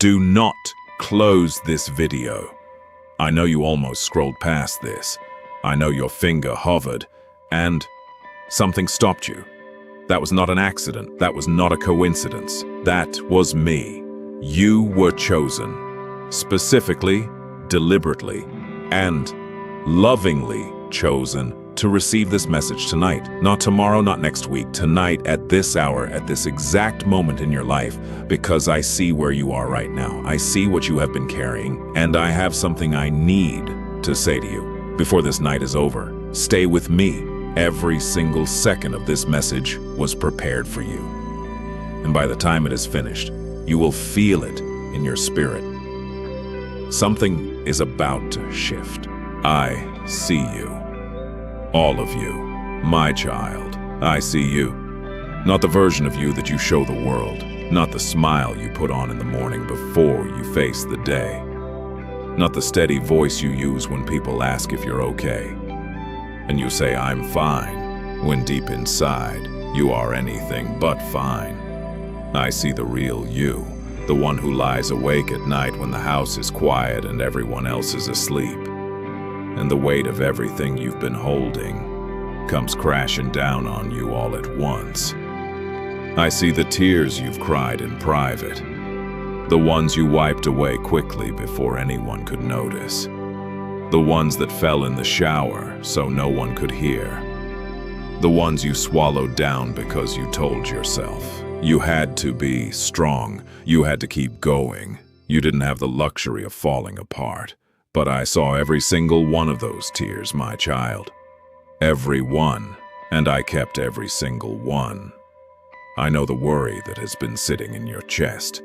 Do not close this video. I know you almost scrolled past this. I know your finger hovered, and something stopped you. That was not an accident. That was not a coincidence. That was me. You were chosen. Specifically, deliberately, and lovingly chosen to receive this message tonight. Not tomorrow, not next week. Tonight, at this hour, at this exact moment in your life, because I see where you are right now. I see what you have been carrying, and I have something I need to say to you before this night is over. Stay with me. Every single second of this message was prepared for you. And by the time it is finished, you will feel it in your spirit. Something is about to shift. I see you. All of you. My child. I see you. Not the version of you that you show the world. Not the smile you put on in the morning before you face the day. Not the steady voice you use when people ask if you're okay. And you say, "I'm fine," when deep inside, you are anything but fine. I see the real you, the one who lies awake at night when the house is quiet and everyone else is asleep. And the weight of everything you've been holding comes crashing down on you all at once. I see the tears you've cried in private, the ones you wiped away quickly before anyone could notice. The ones that fell in the shower so no one could hear. The ones you swallowed down because you told yourself you had to be strong, you had to keep going. You didn't have the luxury of falling apart. But I saw every single one of those tears, my child. Every one, and I kept every single one. I know the worry that has been sitting in your chest,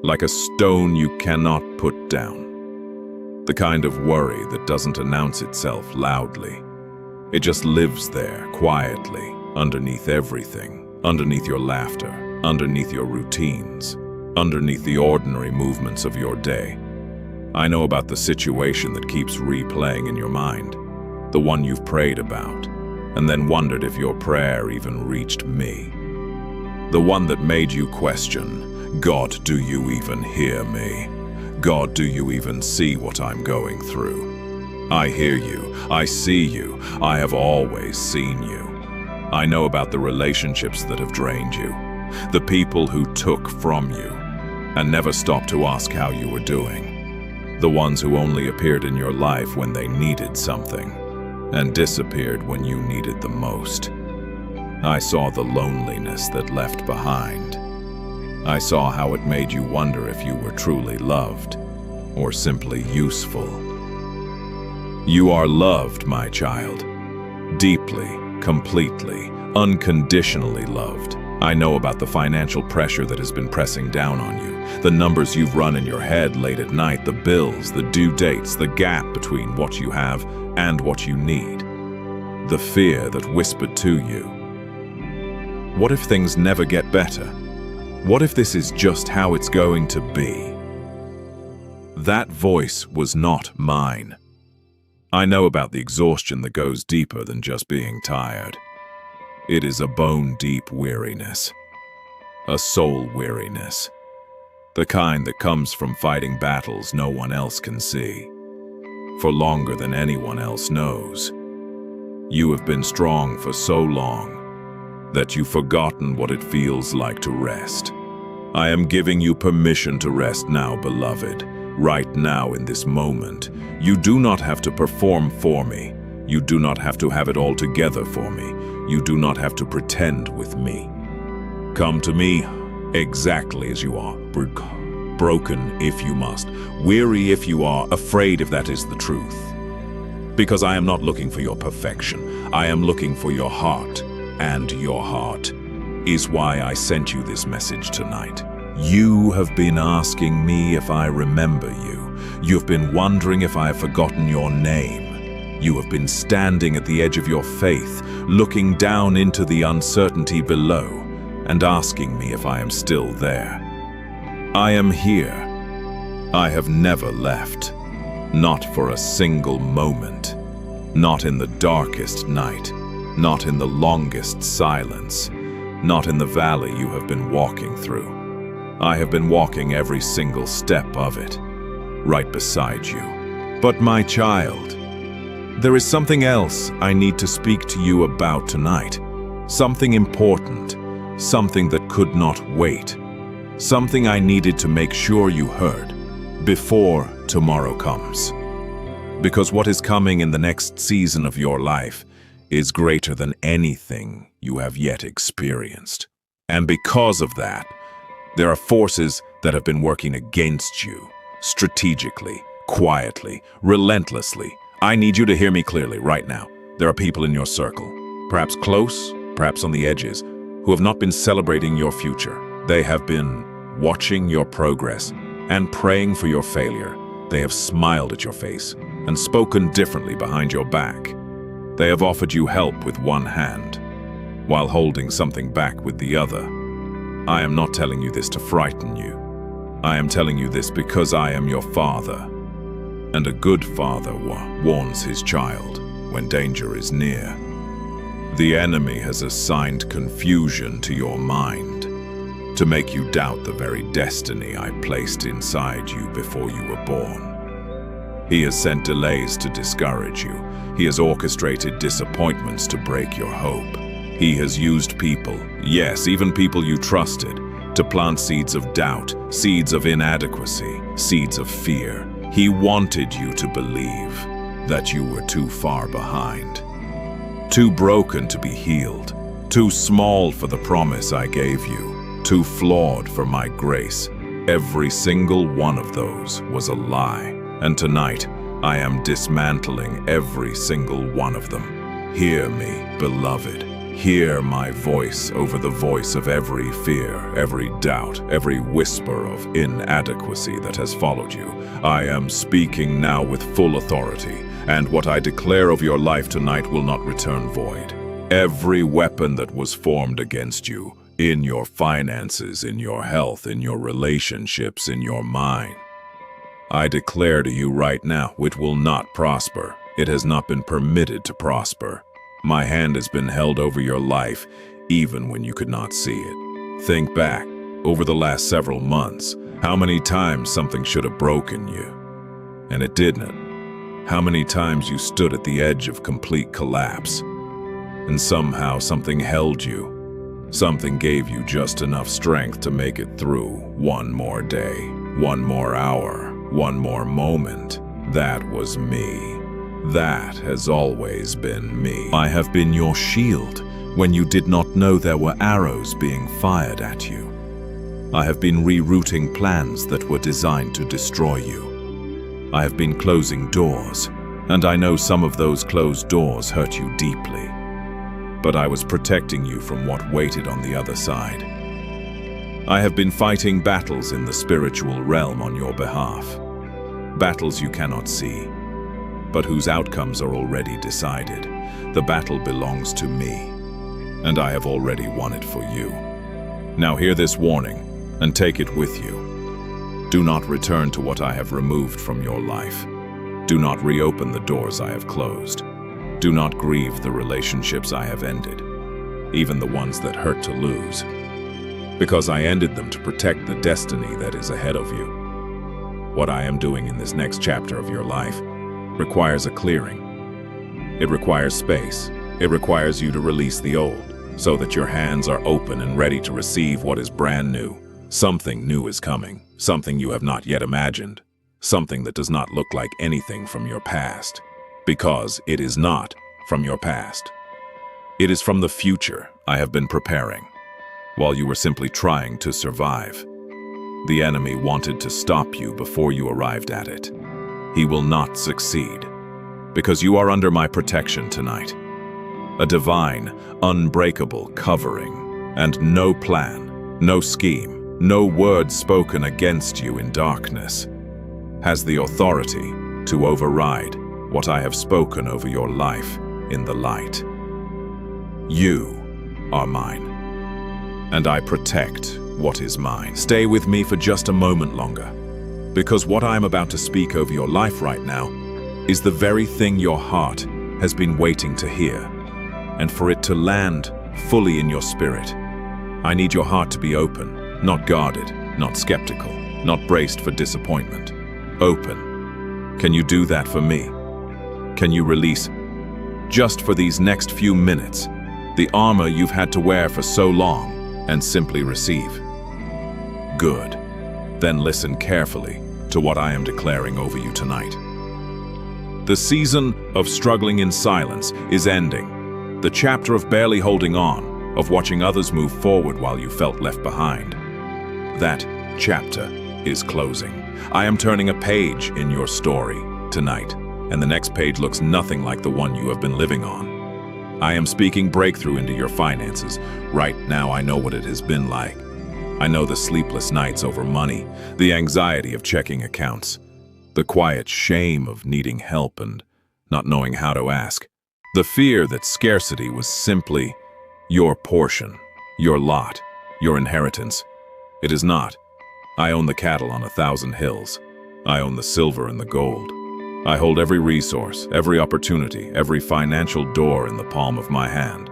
like a stone you cannot put down. The kind of worry that doesn't announce itself loudly. It just lives there, quietly, underneath everything, underneath your laughter, underneath your routines, underneath the ordinary movements of your day. I know about the situation that keeps replaying in your mind, the one you've prayed about, and then wondered if your prayer even reached me. The one that made you question, God, do you even hear me? God, do you even see what I'm going through? I hear you. I see you. I have always seen you. I know about the relationships that have drained you, the people who took from you and never stopped to ask how you were doing, the ones who only appeared in your life when they needed something and disappeared when you needed the most. I saw the loneliness that left behind. I saw how it made you wonder if you were truly loved or simply useful. You are loved, my child. Deeply, completely, unconditionally loved. I know about the financial pressure that has been pressing down on you, the numbers you've run in your head late at night, the bills, the due dates, the gap between what you have and what you need. The fear that whispered to you, what if things never get better? What if this is just how it's going to be? That voice was not mine. I know about the exhaustion that goes deeper than just being tired. It is a bone-deep weariness, a soul weariness, the kind that comes from fighting battles no one else can see, for longer than anyone else knows. You have been strong for so long that you've forgotten what it feels like to rest. I am giving you permission to rest now, beloved. Right now, in this moment, you do not have to perform for me. You do not have to have it all together for me. You do not have to pretend with me. Come to me exactly as you are, broken if you must, weary if you are, afraid if that is the truth. Because I am not looking for your perfection. I am looking for your heart, and your heart is why I sent you this message tonight. You have been asking me if I remember you. You've been wondering if I have forgotten your name. You have been standing at the edge of your faith, looking down into the uncertainty below, and asking me if I am still there. I am here. I have never left. Not for a single moment. Not in the darkest night. Not in the longest silence. Not in the valley you have been walking through. I have been walking every single step of it, right beside you. But my child, there is something else I need to speak to you about tonight. Something important, something that could not wait. Something I needed to make sure you heard before tomorrow comes. Because what is coming in the next season of your life is greater than anything you have yet experienced. And because of that, there are forces that have been working against you, strategically, quietly, relentlessly. I need you to hear me clearly right now. There are people in your circle, perhaps close, perhaps on the edges, who have not been celebrating your future. They have been watching your progress and praying for your failure. They have smiled at your face and spoken differently behind your back. They have offered you help with one hand, while holding something back with the other. I am not telling you this to frighten you. I am telling you this because I am your father, and a good father warns his child when danger is near. The enemy has assigned confusion to your mind to make you doubt the very destiny I placed inside you before you were born. He has sent delays to discourage you. He has orchestrated disappointments to break your hope. He has used people, yes, even people you trusted, to plant seeds of doubt, seeds of inadequacy, seeds of fear. He wanted you to believe that you were too far behind, too broken to be healed, too small for the promise I gave you, too flawed for my grace. Every single one of those was a lie, and tonight I am dismantling every single one of them. Hear me, beloved. Hear my voice over the voice of every fear, every doubt, every whisper of inadequacy that has followed you. I am speaking now with full authority, and what I declare of your life tonight will not return void. Every weapon that was formed against you, in your finances, in your health, in your relationships, in your mind, I declare to you right now, it will not prosper. It has not been permitted to prosper. My hand has been held over your life, even when you could not see it. Think back, over the last several months, how many times something should have broken you, and it didn't. How many times you stood at the edge of complete collapse, and somehow something held you. Something gave you just enough strength to make it through one more day, one more hour, one more moment. That was me. That has always been me. I have been your shield when you did not know there were arrows being fired at you. I have been rerouting plans that were designed to destroy you. I have been closing doors, and I know some of those closed doors hurt you deeply. But I was protecting you from what waited on the other side. I have been fighting battles in the spiritual realm on your behalf. Battles you cannot see, but whose outcomes are already decided. The battle belongs to me, and I have already won it for you. Now hear this warning, and take it with you. Do not return to what I have removed from your life. Do not reopen the doors I have closed. Do not grieve the relationships I have ended, even the ones that hurt to lose, because I ended them to protect the destiny that is ahead of you. What I am doing in this next chapter of your life requires a clearing. It requires space. It requires you to release the old, so that your hands are open and ready to receive what is brand new. Something new is coming, something you have not yet imagined, something that does not look like anything from your past, because it is not from your past. It is from the future I have been preparing, while you were simply trying to survive. The enemy wanted to stop you before you arrived at it. He will not succeed, because you are under my protection tonight. A divine, unbreakable covering, and no plan, no scheme, no word spoken against you in darkness has the authority to override what I have spoken over your life in the light. You are mine, and I protect what is mine. Stay with me for just a moment longer, because what I am about to speak over your life right now is the very thing your heart has been waiting to hear. And for it to land fully in your spirit, I need your heart to be open, not guarded. not skeptical, not braced for disappointment. Open. Can you do that for me? Can you release, just for these next few minutes, the armor you've had to wear for so long, and simply receive? Good. Then listen carefully to what I am declaring over you tonight. The season of struggling in silence is ending. The chapter of barely holding on, of watching others move forward while you felt left behind. That chapter is closing. I am turning a page in your story tonight, and the next page looks nothing like the one you have been living on. I am speaking breakthrough into your finances. Right now, I know what it has been like. I know the sleepless nights over money, the anxiety of checking accounts, the quiet shame of needing help and not knowing how to ask, the fear that scarcity was simply your portion, your lot, your inheritance. It is not. I own the cattle on 1,000 hills. I own the silver and the gold. I hold every resource, every opportunity, every financial door in the palm of my hand.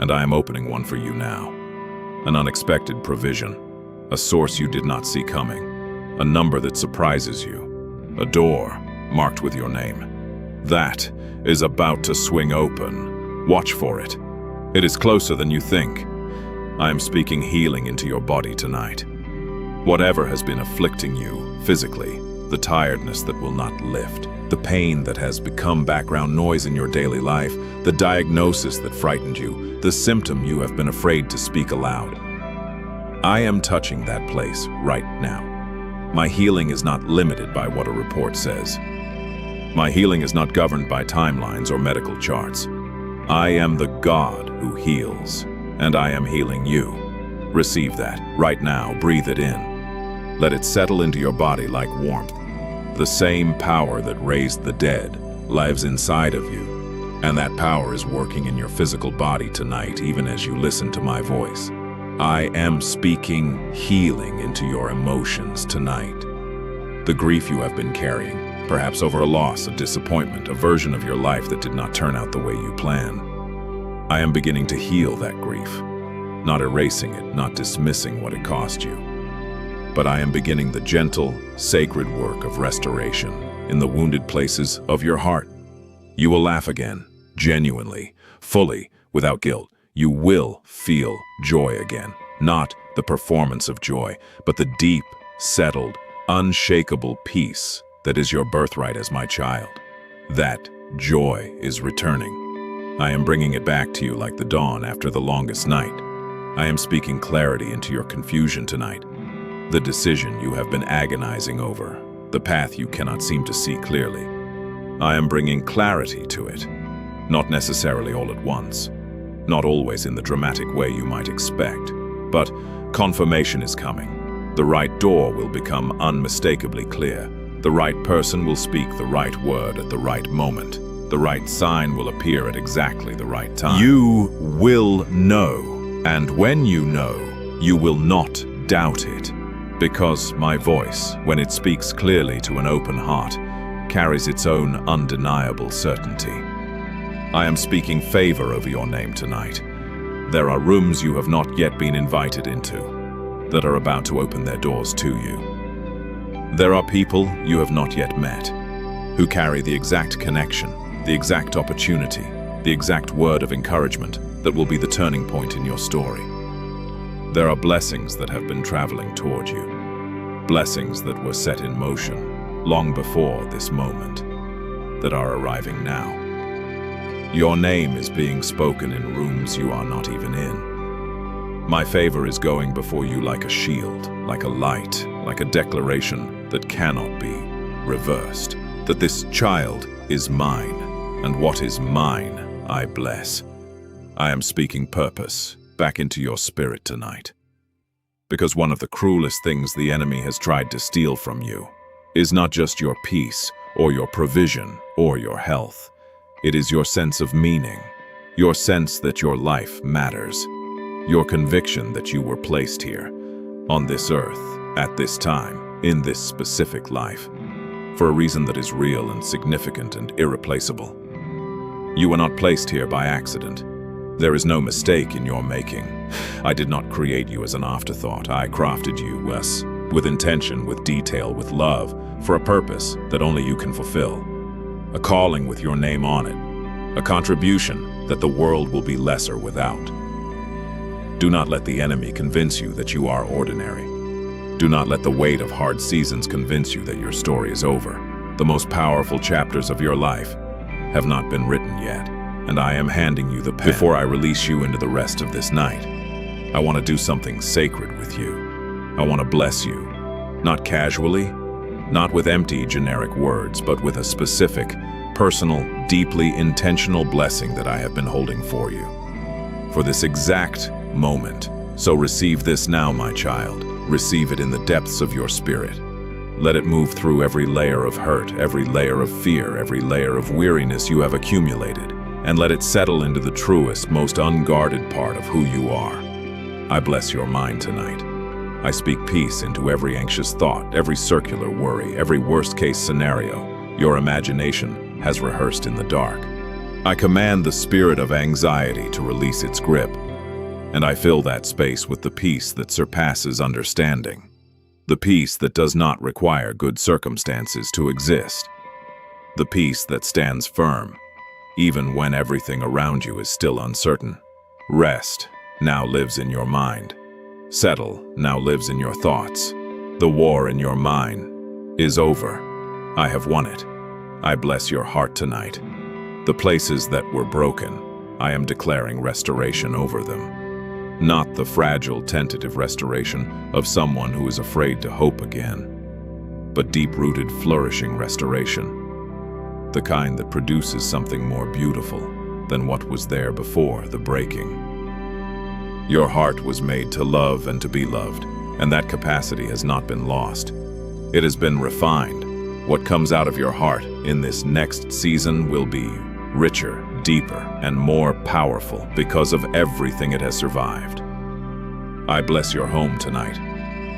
And I am opening one for you now. An unexpected provision, a source you did not see coming, a number that surprises you, a door marked with your name. That is about to swing open. Watch for it. It is closer than you think. I am speaking healing into your body tonight. Whatever has been afflicting you physically, the tiredness that will not lift, the pain that has become background noise in your daily life, the diagnosis that frightened you, the symptom you have been afraid to speak aloud. I am touching that place right now. My healing is not limited by what a report says. My healing is not governed by timelines or medical charts. I am the God who heals, and I am healing you. Receive that right now. Breathe it in. Let it settle into your body like warmth. The same power that raised the dead lives inside of you, and that power is working in your physical body tonight, even as you listen to my voice. I am speaking healing into your emotions tonight. The grief you have been carrying, perhaps over a loss, a disappointment, a version of your life that did not turn out the way you planned. I am beginning to heal that grief, not erasing it, not dismissing what it cost you. But I am beginning the gentle, sacred work of restoration in the wounded places of your heart. You will laugh again, genuinely, fully, without guilt. You will feel joy again, not the performance of joy, but the deep, settled, unshakable peace that is your birthright as my child. That joy is returning. I am bringing it back to you like the dawn after the longest night. I am speaking clarity into your confusion tonight. The decision you have been agonizing over, the path you cannot seem to see clearly. I am bringing clarity to it, not necessarily all at once, not always in the dramatic way you might expect, but confirmation is coming. The right door will become unmistakably clear. The right person will speak the right word at the right moment. The right sign will appear at exactly the right time. You will know, and when you know, you will not doubt it. Because my voice, when it speaks clearly to an open heart, carries its own undeniable certainty. I am speaking favor over your name tonight. There are rooms you have not yet been invited into that are about to open their doors to you. There are people you have not yet met who carry the exact connection, the exact opportunity, the exact word of encouragement that will be the turning point in your story. There are blessings that have been traveling toward you, blessings that were set in motion long before this moment, that are arriving now. Your name is being spoken in rooms you are not even in. My favor is going before you like a shield, like a light, like a declaration that cannot be reversed, that this child is mine, and what is mine I bless. I am speaking purpose back into your spirit tonight. Because one of the cruelest things the enemy has tried to steal from you is not just your peace, or your provision, or your health. It is your sense of meaning, your sense that your life matters, your conviction that you were placed here, on this earth, at this time, in this specific life, for a reason that is real and significant and irreplaceable. You were not placed here by accident. There is no mistake in your making. I did not create you as an afterthought. I crafted you, Wes, with intention, with detail, with love, for a purpose that only you can fulfill. A calling with your name on it. A contribution that the world will be lesser without. Do not let the enemy convince you that you are ordinary. Do not let the weight of hard seasons convince you that your story is over. The most powerful chapters of your life have not been written yet, and I am handing you the pen. Before I release you into the rest of this night, I want to do something sacred with you. I want to bless you, not casually, not with empty, generic words, but with a specific, personal, deeply intentional blessing that I have been holding for you. For this exact moment. So receive this now, my child. Receive it in the depths of your spirit. Let it move through every layer of hurt, every layer of fear, every layer of weariness you have accumulated, and let it settle into the truest, most unguarded part of who you are. I bless your mind tonight. I speak peace into every anxious thought, every circular worry, every worst-case scenario your imagination has rehearsed in the dark. I command the spirit of anxiety to release its grip, and I fill that space with the peace that surpasses understanding. The peace that does not require good circumstances to exist. The peace that stands firm, even when everything around you is still uncertain. Rest now lives in your mind. Settle now lives in your thoughts. The war in your mind is over. I have won it. I bless your heart tonight. The places that were broken, I am declaring restoration over them. Not the fragile, tentative restoration of someone who is afraid to hope again, but deep-rooted, flourishing restoration. The kind that produces something more beautiful than what was there before the breaking. Your heart was made to love and to be loved, and that capacity has not been lost. It has been refined. What comes out of your heart in this next season will be richer, deeper, and more powerful because of everything it has survived. I bless your home tonight.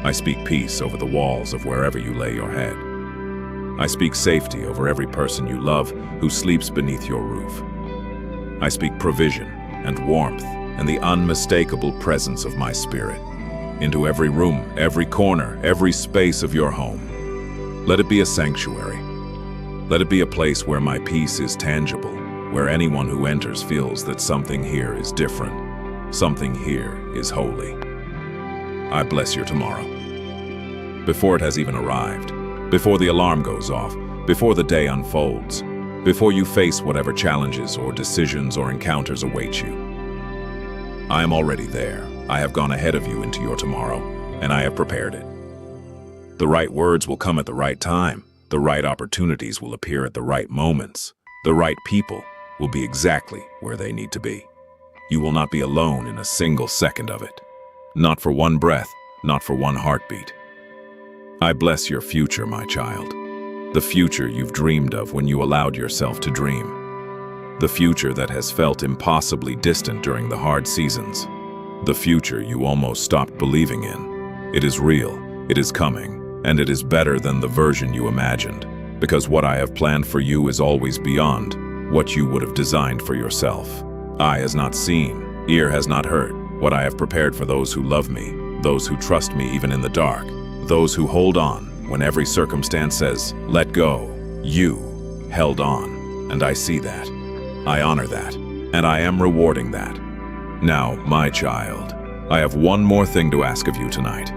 I speak peace over the walls of wherever you lay your head. I speak safety over every person you love who sleeps beneath your roof. I speak provision and warmth and the unmistakable presence of my spirit into every room, every corner, every space of your home. Let it be a sanctuary. Let it be a place where my peace is tangible, where anyone who enters feels that something here is different, something here is holy. I bless your tomorrow. Before it has even arrived, before the alarm goes off, before the day unfolds, before you face whatever challenges or decisions or encounters await you. I am already there. I have gone ahead of you into your tomorrow, and I have prepared it. The right words will come at the right time. The right opportunities will appear at the right moments. The right people will be exactly where they need to be. You will not be alone in a single second of it. Not for one breath, not for one heartbeat. I bless your future, my child. The future you've dreamed of when you allowed yourself to dream. The future that has felt impossibly distant during the hard seasons. The future you almost stopped believing in. It is real, it is coming, and it is better than the version you imagined, because what I have planned for you is always beyond what you would have designed for yourself. Eye has not seen, ear has not heard, what I have prepared for those who love me, those who trust me even in the dark, those who hold on when every circumstance says, let go. You held on, and I see that. I honor that, and I am rewarding that. Now, my child, I have one more thing to ask of you tonight.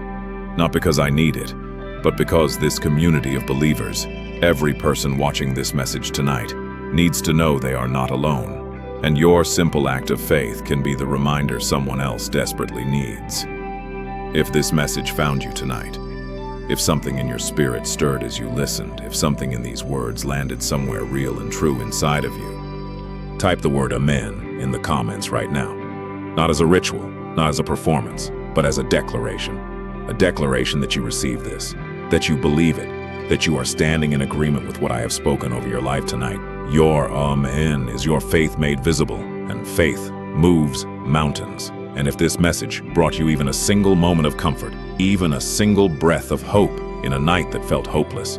Not because I need it, but because this community of believers, every person watching this message tonight, needs to know they are not alone, and your simple act of faith can be the reminder someone else desperately needs. If this message found you tonight, if something in your spirit stirred as you listened, if something in these words landed somewhere real and true inside of you, type the word Amen in the comments right now. Not as a ritual, not as a performance, but as a declaration. A declaration that you receive this, that you believe it, that you are standing in agreement with what I have spoken over your life tonight. Your Amen is your faith made visible, and faith moves mountains. And if this message brought you even a single moment of comfort, even a single breath of hope in a night that felt hopeless,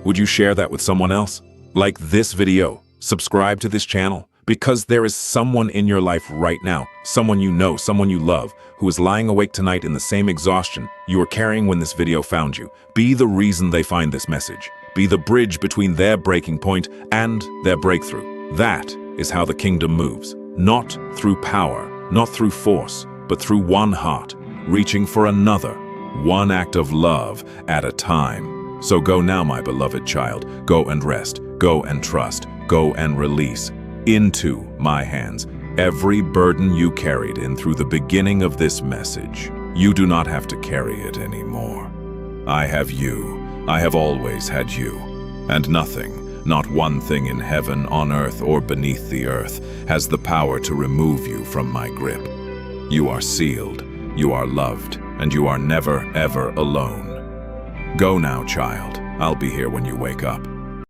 would you share that with someone else? Like this video, subscribe to this channel, Because there is someone in your life right now, someone you know, someone you love, who is lying awake tonight in the same exhaustion you were carrying when this video found you. Be the reason they find this message. Be the bridge between their breaking point and their breakthrough. That is how the kingdom moves. Not through power, not through force, but through one heart, reaching for another, one act of love at a time. So go now, my beloved child. Go and rest. Go and trust. Go and release into my hands every burden you carried in through the beginning of this message. You do not have to carry it anymore. I have you. I have always had you. And nothing, not one thing in heaven, on earth, or beneath the earth, has the power to remove you from my grip. You are sealed, you are loved, and you are never, ever alone. Go now, child. I'll be here when you wake up.